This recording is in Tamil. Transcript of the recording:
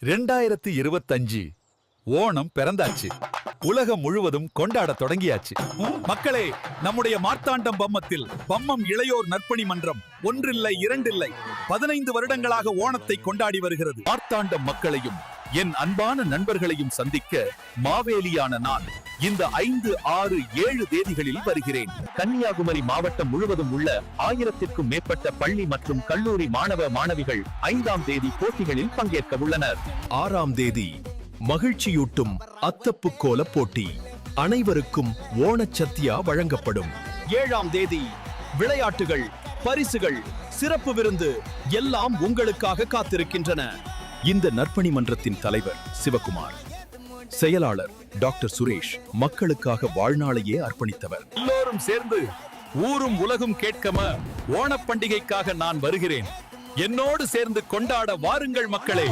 2025 ஓணம் பிறந்தாச்சு. உலகம் முழுவதும் கொண்டாட தொடங்கியாச்சு. மக்களே, நம்முடைய மார்த்தாண்டம் பம்மத்தில் பம்மம் இளையோர் நற்பணி மன்றம் ஒன்றில்லை இரண்டில்லை 15 வருடங்களாக ஓணத்தை கொண்டாடி வருகிறது. மார்த்தாண்டம் மக்களையும் என் அன்பான நண்பர்களையும் சந்திக்க மாவேலியான நான் இந்த 5, 6, 7 தேதிகளில் வருகிறேன். கன்னியாகுமரி மாவட்டம் முழுவதும் உள்ள 1000க்கும் மேற்பட்ட பள்ளி மற்றும் கல்லூரி மாணவ மாணவிகள் 5ஆம் தேதி போட்டிகளில் பங்கேற்க உள்ளனர். 6ஆம் தேதி மகிழ்ச்சியூட்டும் அத்தப்பு கோல போட்டி, அனைவருக்கும் ஓணச்சத்தியா வழங்கப்படும். 7ஆம் தேதி விளையாட்டுகள், பரிசுகள், சிறப்பு விருந்து எல்லாம் உங்களுக்காக காத்திருக்கின்றன. இந்த நற்பணி மன்றத்தின் தலைவர் சிவகுமார், செயலாளர் டாக்டர் சுரேஷ் மக்களுக்காக வாழ்நாளையே அர்ப்பணித்தவர். எல்லோரும் சேர்ந்து ஊரும் உலகும் கேட்கம ஓணப் பண்டிகைக்காக நான் வருகிறேன். என்னோடு சேர்ந்து கொண்டாட வாருங்கள் மக்களே.